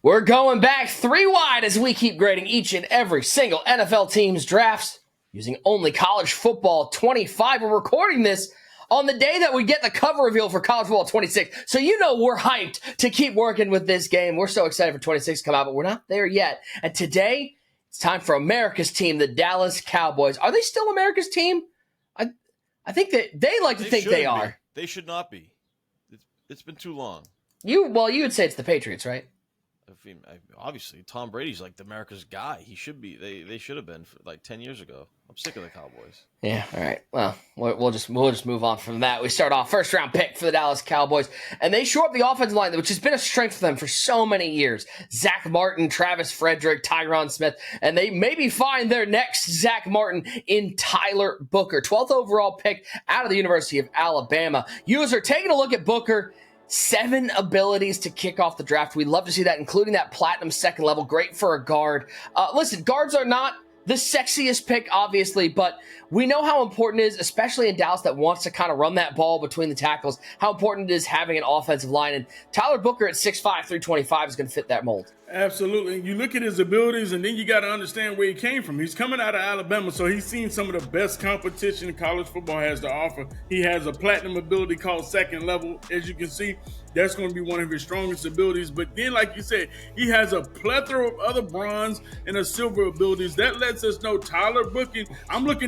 We're going back 3 wide as we keep grading each and every single NFL team's drafts using only College Football 25. We're recording this on the day that we get the cover reveal for College Football 26. So you know we're hyped to keep working with this game. We're so excited for 26 to come out, but we're not there yet. And today, it's time for America's team, the Dallas Cowboys. Are they still America's team? I think that they like to think they are. They should not be. It's been too long. You would say it's the Patriots, right? I mean, obviously, Tom Brady's like America's guy. He should be. They should have been like 10 years ago. I'm sick of the Cowboys. Yeah. All right. Well, we'll just move on from that. We start off first round pick for the Dallas Cowboys, and they shore up the offensive line, which has been a strength for them for so many years. Zach Martin, Travis Frederick, Tyron Smith, and they maybe find their next Zach Martin in Tyler Booker, 12th overall pick out of the University of Alabama. User, taking a look at Booker. 7 abilities to kick off the draft. We'd love to see that, including that platinum second level. Great for a guard. Listen, guards are not the sexiest pick, obviously, but we know how important it is, especially in Dallas that wants to kind of run that ball between the tackles, how important it is having an offensive line. And Tyler Booker at 6'5", 325 is going to fit that mold. Absolutely. You look at his abilities, and then you got to understand where he came from. He's coming out of Alabama, so he's seen some of the best competition college football has to offer. He has a platinum ability called second level. As you can see, that's going to be one of his strongest abilities. But then, like you said, he has a plethora of other bronze and a silver abilities. That lets us know Tyler Booker,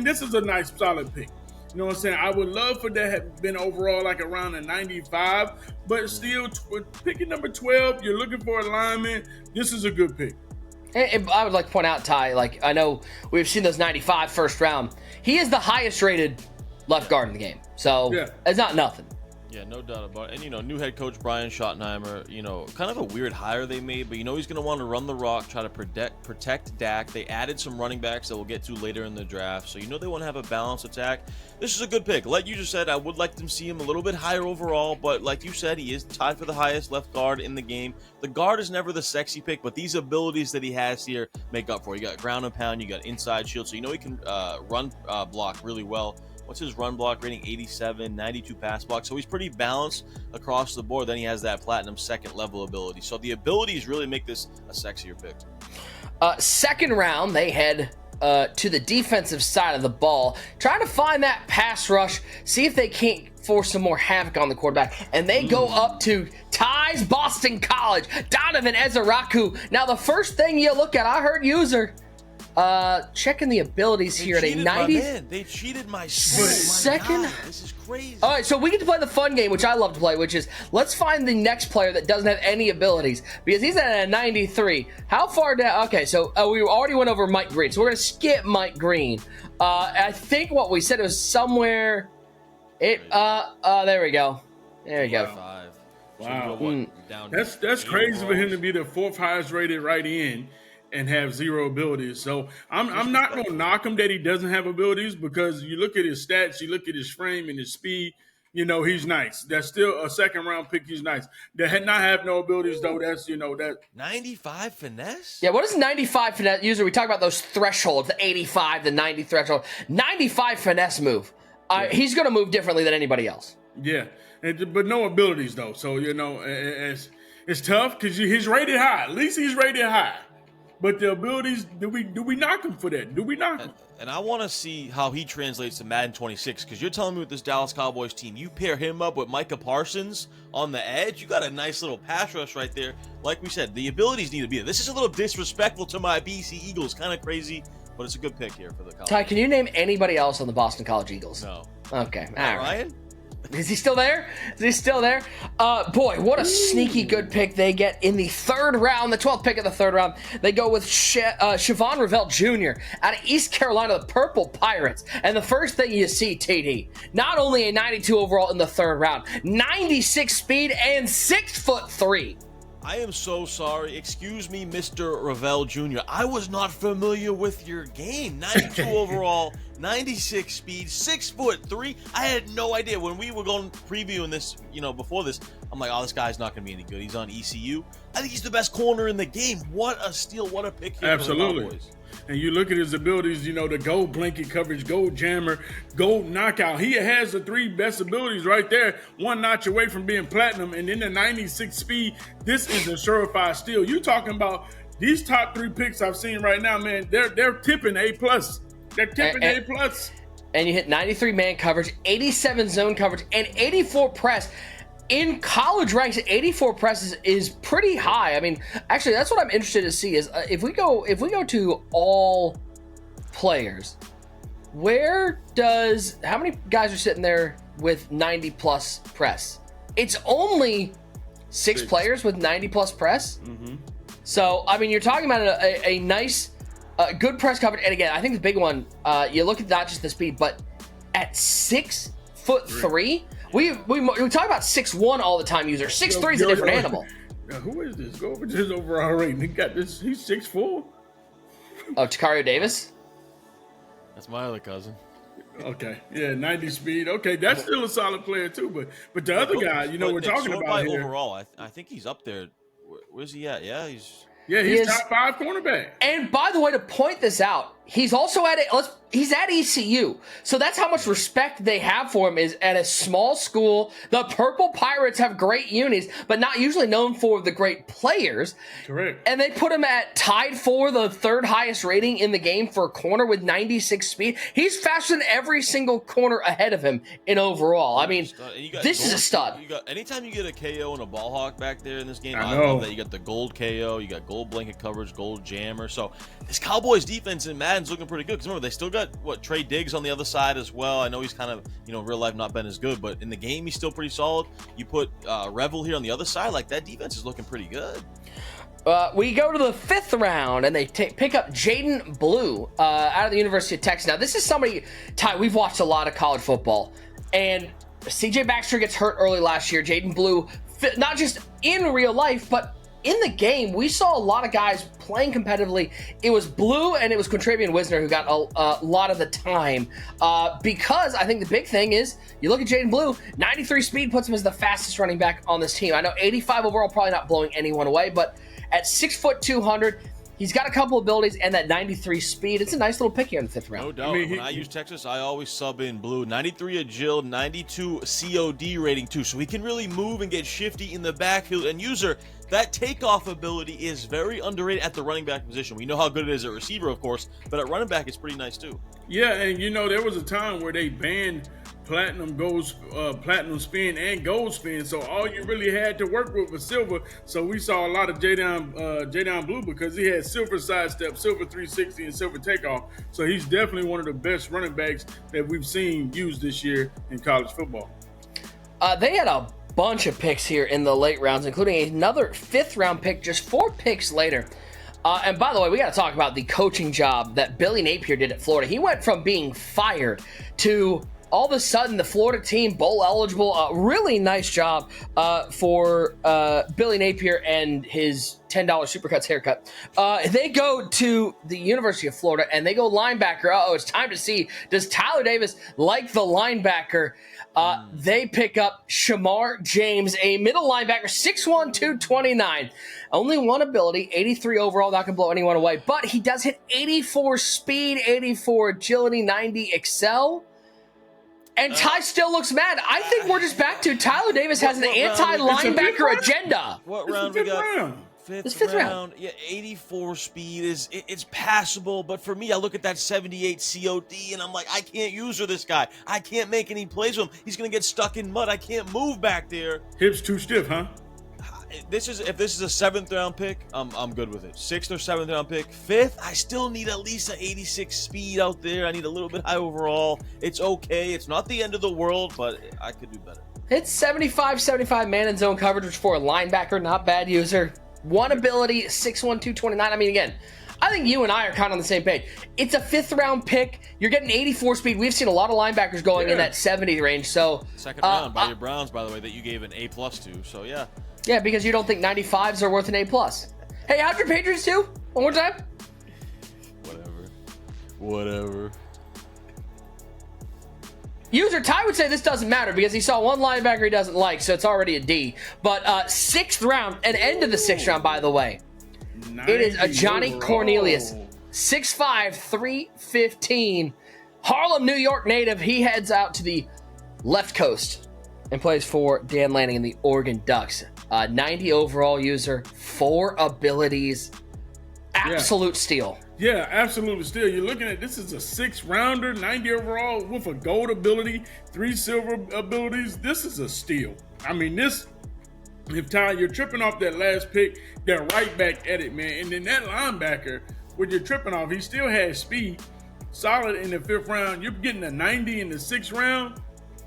this is a nice solid pick. You know what I'm saying? I would love for that to have been overall like around a 95, but still picking number 12, you're looking for a lineman. This is a good pick. And I would like to point out, Ty, like I know we've seen those 95 first round. He is the highest rated left guard in the game. So It's not nothing. Yeah, no doubt about it. And, new head coach Brian Schottenheimer, kind of a weird hire they made, but he's going to want to run the rock, try to protect Dak. They added some running backs that we'll get to later in the draft. So, they want to have a balanced attack. This is a good pick. Like you just said, I would like to see him a little bit higher overall, but like you said, he is tied for the highest left guard in the game. The guard is never the sexy pick, but these abilities that he has here make up for it. You got ground and pound, you got inside shield, so he can run block really well. What's his run block rating? 87, 92 pass block. So he's pretty balanced across the board. Then he has that platinum second level ability. So the abilities really make this a sexier pick. Second round, they head to the defensive side of the ball, trying to find that pass rush, see if they can't force some more havoc on the quarterback. And they go up to Ty's Boston College, Donovan Ezeraku. Now, the first thing you look at, I heard User checking the abilities here at a 90. They cheated my second. This is crazy. All right, so we get to play the fun game, which I love to play, which is let's find the next player that doesn't have any abilities because he's at a 93. How far down? Okay, so we already went over Mike Green, so we're gonna skip Mike Green. I think what we said was somewhere. There we go. There we go. Wow. That's crazy for him to be the 4th highest rated right end and have 0 abilities. So I'm not going to knock him that he doesn't have abilities because you look at his stats, you look at his frame and his speed, he's nice. That's still a second round pick. He's nice. That not have no abilities though. That's, that 95 finesse. Yeah. What is 95 finesse? Usually we talk about those thresholds, the 85, the 90 threshold, 95 finesse move. He's going to move differently than anybody else. Yeah. But no abilities though. So, it's tough because he's rated high. At least he's rated high. But the abilities, do we knock him for that? Do we knock him? And I want to see how he translates to Madden 26 because you're telling me with this Dallas Cowboys team, you pair him up with Micah Parsons on the edge, you got a nice little pass rush right there. Like we said, the abilities need to be there. This is a little disrespectful to my BC Eagles, kind of crazy, but it's a good pick here for the Cowboys. Ty, can you name anybody else on the Boston College Eagles? No. Okay. All right. Ryan? Is he still there? Boy, what a sneaky good pick they get in the 3rd round, the 12th pick of the 3rd round. They go with Siobhan Revelle Jr. out of East Carolina, the Purple Pirates. And the first thing you see, TD, not only a 92 overall in the 3rd round, 96 speed and 6'3". I am so sorry. Excuse me, Mr. Revelle Jr. I was not familiar with your game. 92 overall, 96 speed, 6'3". I had no idea. When we were going previewing this, before this, I'm like, oh, this guy's not going to be any good. He's on ECU. I think he's the best corner in the game. What a steal. What a pick here. Absolutely. and you look at his abilities, the gold blanket coverage, gold jammer, gold knockout. He has the 3 best abilities right there, one notch away from being platinum, and then the 96 speed. This is a surefire steal. You talking about these top 3 picks I've seen right now, man, they're tipping A+. They're tipping A+. And you hit 93 man coverage, 87 zone coverage, and 84 press. In college ranks, 84 press is pretty high. I mean, actually, that's what I'm interested to see is if we go to all players, how many guys are sitting there with 90 plus press? It's only 6 players with 90 plus press. Mm-hmm. So, I mean, you're talking about a nice, good press coverage. And again, I think the big one, you look at not just the speed, but at 6'3", we talk about 6'1" all the time. User 6'3" is a different animal. Now, who is this? Go over to his overall rating. He got this. He's 6'4". Oh, Takario Davis. That's my other cousin. Okay, yeah, 90 speed. Okay, that's still a solid player too. But the other guy, we're talking about here. Overall, I think he's up there. Where's he at? Yeah, he's top 5 cornerback. And by the way, to point this out, he's also he's at ECU. So that's how much respect they have for him is at a small school. The Purple Pirates have great unis, but not usually known for the great players. Correct. And they put him tied for the 3rd highest rating in the game for a corner with 96 speed. He's faster than every single corner ahead of him in overall. I mean, this is a stud. Anytime you get a KO and a ball hawk back there in this game, I love that. You got the gold KO, you got gold blanket coverage, gold jammer. So this Cowboys defense in Madden's looking pretty good. Because remember, they still got Trey Diggs on the other side as well. I know he's kind of real life not been as good, but in the game he's still pretty solid. You put Revel here on the other side, like that defense is looking pretty good. We go to the 5th round, and they pick up Jaden Blue out of the University of Texas. Now, this is somebody, Ty, we've watched a lot of college football, and CJ Baxter gets hurt early last year. Jaden Blue, not just in real life, but in the game, we saw a lot of guys playing competitively. It was Blue and it was Quintravian Wisner who got a lot of the time because I think the big thing is you look at Jaden Blue, 93 speed puts him as the fastest running back on this team. I know 85 overall, probably not blowing anyone away, but at 6', 200, he's got a couple abilities and that 93 speed. It's a nice little pick here in the 5th round. No doubt. When I use Texas, I always sub in Blue. 93 agile, 92 COD rating too, so he can really move and get shifty in the backfield. And User, that takeoff ability is very underrated at the running back position. We know how good it is at receiver, of course, but at running back, it's pretty nice too. Yeah, and there was a time where they banned platinum spin and gold spin, so all you really had to work with was silver. So we saw a lot of Jaden Blue because he had silver sidestep, silver 360, and silver takeoff. So he's definitely one of the best running backs that we've seen used this year in college football. They had a bunch of picks here in the late rounds, including another 5th round pick just 4 picks later. And by the way, we got to talk about the coaching job that Billy Napier did at Florida. He went from being fired to all of a sudden the Florida team bowl eligible. Really nice job for Billy Napier and his $10 Supercuts haircut. They go to the University of Florida and they go linebacker. It's time to see, does Tyler Davis like the linebacker? They pick up Shamar James, a middle linebacker, 6'1", 229. Only one ability, 83 overall, not going to blow anyone away. But he does hit 84 speed, 84 agility, 90 excel. And Ty still looks mad. I think we're just back to Tyler Davis has an anti-linebacker agenda. What round we got? Fifth round. Yeah, 84 speed it's passable, but for me, I look at that 78 COD and I'm like, I can't use this guy. I can't make any plays with him. He's gonna get stuck in mud. I can't move back there. Hips too stiff, huh? If this is a 7th round pick, I'm good with it. 6th or 7th round pick. 5th, I still need at least an 86 speed out there. I need a little bit high overall. It's okay. It's not the end of the world, but I could do better. It's 75 man in zone coverage, which for a linebacker, not bad. User. One ability, 6'1", 229. I mean, again, I think you and I are kind of on the same page. It's a 5th round pick. You're getting 84 speed. We've seen a lot of linebackers going in that 70 range. So 2nd round by your Browns, by the way, that you gave an A+ to. So yeah. Yeah, because you don't think 95s are worth an A+. Hey, how'd your Patriots do? One more time. Whatever. User Ty would say this doesn't matter because he saw one linebacker he doesn't like, so it's already a D. But 6th round, and end of the 6th round, by the way. It is a Johnny Cornelius. 6'5", 315. Harlem, New York native. He heads out to the left coast and plays for Dan Lanning and the Oregon Ducks. 90 overall user, 4 abilities. Absolute steal. Yeah, absolutely steal. You're looking at this is a 6-rounder, 90 overall with a gold ability, 3 silver abilities. This is a steal. I mean, this, if Ty, you're tripping off that last pick, they're right back at it, man. And then that linebacker, when you're tripping off, he still has speed. Solid in the 5th round. You're getting a 90 in the 6th round.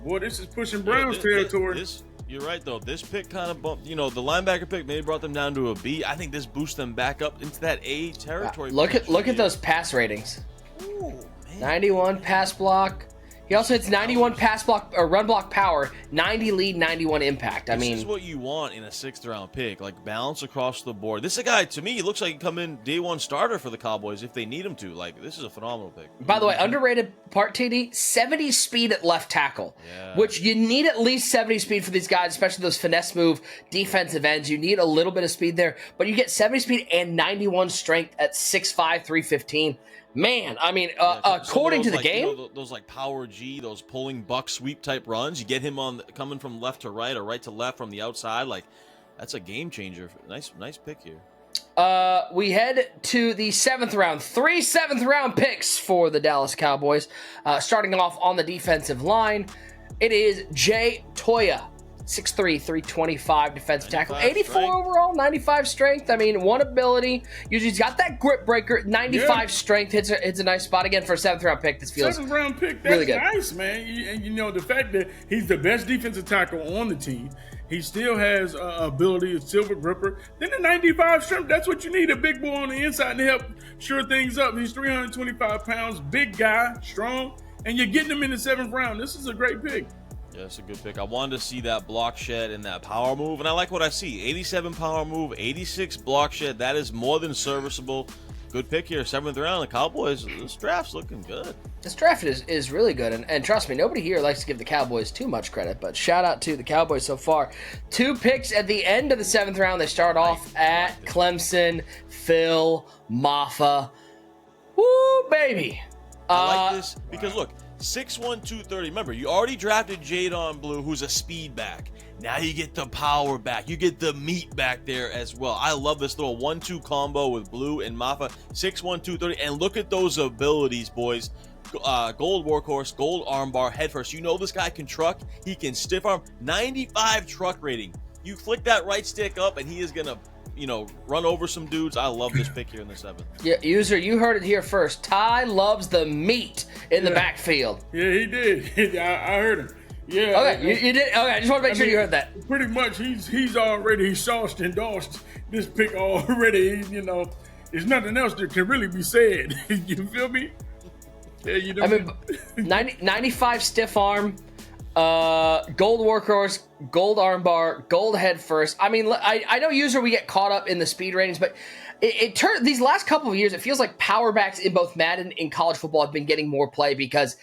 Boy, this is pushing Browns territory. You're right, though. This pick kind of bumped, the linebacker pick maybe brought them down to a B. I think this boosts them back up into that A territory. Look at those pass ratings. Ooh, man. 91 pass block. He also hits 91 pass block or run block power, 90 lead, 91 impact. This is what you want in a 6th round pick, like balance across the board. This is a guy, to me, he looks like he can come in day 1 starter for the Cowboys if they need him to. Like, this is a phenomenal pick. By the way, underrated part, TD, 70 speed at left tackle, which you need at least 70 speed for these guys, especially those finesse move defensive ends. You need a little bit of speed there, but you get 70 speed and 91 strength at 6'5", 315. Man, I mean, according to the game, those like power G, those pulling buck sweep type runs, you get him coming from left to right or right to left from the outside. Like, that's a game changer. Nice pick here. We head to the 7th round. 3 7th-round picks for the Dallas Cowboys. Starting off on the defensive line, it is Jay Toya. 6'3", 325 defensive tackle, 84 strength. Overall, 95 strength. I mean, 1 ability. Usually he's got that grip breaker, 95 strength. Hits a nice spot. Again, for a 7th-round pick, this feels 7th-round pick, that's really good. Nice, man. And the fact that he's the best defensive tackle on the team, he still has ability, a silver gripper. Then the 95 strength, that's what you need, a big boy on the inside to help sure things up. He's 325 pounds, big guy, strong, and you're getting him in the 7th round. This is a great pick. Yeah, it's a good pick. I wanted to see that block shed and that power move, and I like what I see. 87 power move, 86 block shed. That is more than serviceable. Good pick here, 7th round. The Cowboys, this draft's looking good. This draft is really good, and trust me, nobody here likes to give the Cowboys too much credit, but shout out to the Cowboys so far. 2 picks at the end of the 7th round. They start off at Clemson, Phil Maffa. Woo, baby. I like this because, look, 6'1", 230. Remember, you already drafted Jadon Blue, who's a speed back. Now you get the power back. You get the meat back there as well. I love this little 1-2 combo with Blue and Maffa. 6'1", 230. And look at those abilities, boys. Gold workhorse, gold armbar, head first. You know this guy can truck. He can stiff arm. 95 truck rating. You flick that right stick up, and he is going to run over some dudes. I love this pick here in the 7th. Yeah, user, you heard it here first. Ty loves the meat in the backfield. Yeah, he did. I heard him. Yeah. Okay, you did. Okay, I just want to make sure you heard that. Pretty much, he's already sauced and dossed this pick already. There's nothing else that can really be said. You feel me? Yeah, I mean, 95 stiff arm. Gold workhorse, gold armbar, gold head first. I mean, I know user we get caught up in the speed ratings, but it turned these last couple of years. It feels like power backs in both Madden and college football have been getting more play because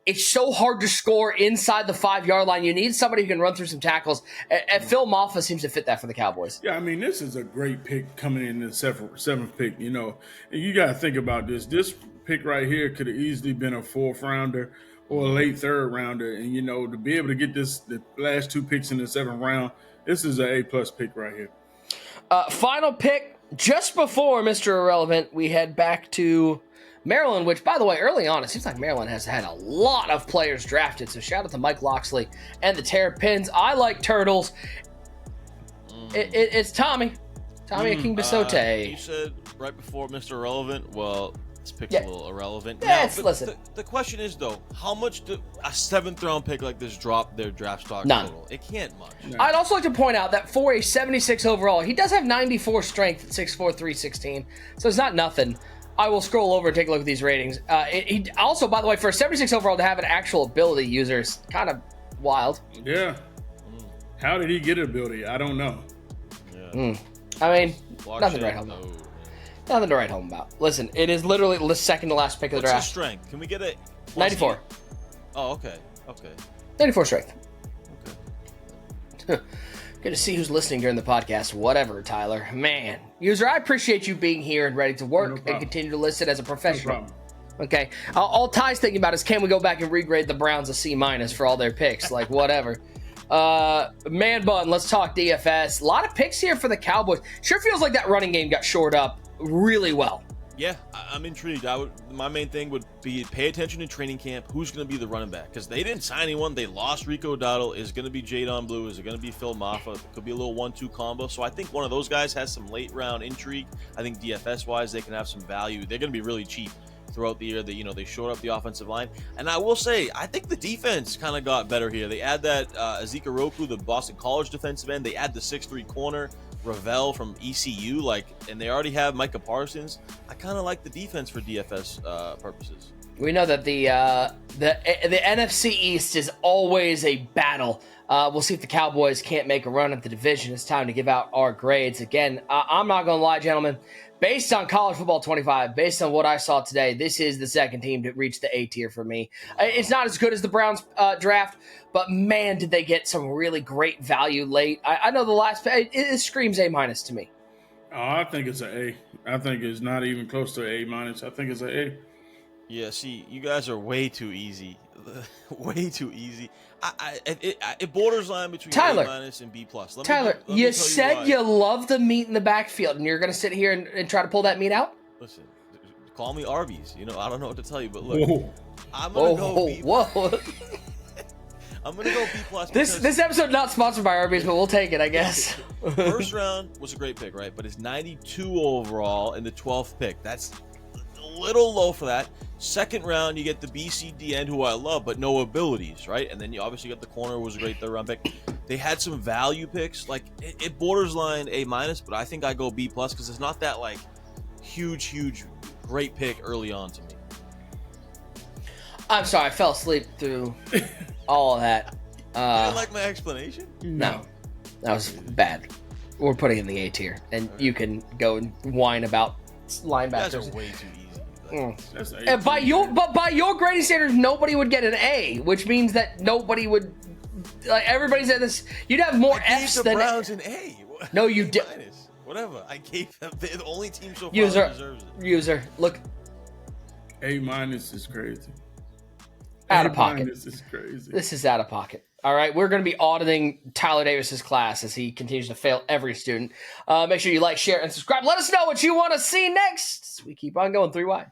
it's so hard to score inside the 5-yard line. You need somebody who can run through some tackles. And Phil Maffa seems to fit that for the Cowboys. Yeah, I mean, this is a great pick coming in the 7th pick. And you got to think about this. This pick right here could have easily been a 4th rounder or a late 3rd rounder. And, to be able to get the last 2 picks in the 7th round, this is an A+ pick right here. Final pick, just before Mr. Irrelevant, we head back to Maryland, which, by the way, early on, it seems like Maryland has had a lot of players drafted. So shout out to Mike Loxley and the Terrapins. I like Turtles. It's Tommy King Basote. You said right before Mr. Irrelevant. Well, this pick's a little irrelevant. Yeah, now, listen. The question is, though, how much do a 7th-round pick like this drop their draft stock None. total? It can't much. No. I'd also like to point out that for a 76 overall, he does have 94 strength at 6'4", 316. So it's not nothing. I will scroll over and take a look at these ratings. He also, by the way, for a 76 overall to have an actual ability user is kind of wild. Yeah. How did he get an ability? I don't know. Yeah. I mean, Block nothing to shade, write home about. no. Nothing to write home about. Listen, it is literally the second to last pick of the What's his draft. strength? Can we get it? 94. Oh, okay. 94 strength. Okay. Good to see who's listening during the podcast. Whatever, Tyler. Man, user, I appreciate you being here and ready to work and continue to listen as a professional. Okay. All Ty's thinking about is, can we go back and regrade the Browns a C- for all their picks? Like, whatever. Man bun, let's talk DFS. A lot of picks here for the Cowboys. Sure feels like that running game got shored up really well. Yeah, I'm intrigued. My main thing would be pay attention in training camp. Who's going to be the running back? Because they didn't sign anyone. They lost Rico Dowdle. Is it going to be Jadon Blue? Is it going to be Phil Maffa? It could be a little 1-2 combo. So I think one of those guys has some late round intrigue. I think DFS-wise, they can have some value. They're going to be really cheap throughout the year. They shored up the offensive line. And I will say, I think the defense kind of got better here. They add that Ezeka Roku, the Boston College defensive end. They add the 6'3 corner. Ravel from ECU, and they already have Micah Parsons. I kind of like the defense for DFS purposes. We know that the NFC East is always a battle. We'll see if the Cowboys can't make a run at the division. It's time to give out our grades. Again, I'm not going to lie, gentlemen. Based on College Football 25, based on what I saw today, this is the second team to reach the A tier for me. It's not as good as the Browns draft, but man, did they get some really great value late. I know the last it screams A- to me. Oh, I think it's an A. I think it's not even close to A-. I think it's an A. Yeah, see, you guys are way too easy. Way too easy. It borders line between Tyler, A- and B+. Tyler, you said you love the meat in the backfield, and you're going to sit here and try to pull that meat out? Listen, call me Arby's. I don't know what to tell you, but look, Whoa. I'm going to go B+. Whoa. I'm going to go B+. This episode not sponsored by Arby's, but we'll take it, I guess. First round was a great pick, right? But it's 92 overall in the 12th pick. That's a little low for that. Second round, you get the BCD end, who I love, but no abilities, right? And then you obviously got the corner, was a great third round pick. They had some value picks. It borders line A-, but I think I go B+ because it's not that huge, great pick early on to me. I'm sorry, I fell asleep through all of that. You didn't like my explanation? No, that was bad. We're putting it in the A tier, and you can go and whine about linebackers. You guys are way too easy. That's And by your grading standards, nobody would get an A, which means that nobody would. Everybody's at this. You'd have more Fs the than Browns an A. No, you did. Whatever. I gave them. They're the only team so far User, that deserves it. User, look. A- is crazy. Out of pocket. This is crazy. This is out of pocket. All right, we're going to be auditing Tyler Davis's class as he continues to fail every student. Make sure you like, share, and subscribe. Let us know what you want to see next. We keep on going 3 wide.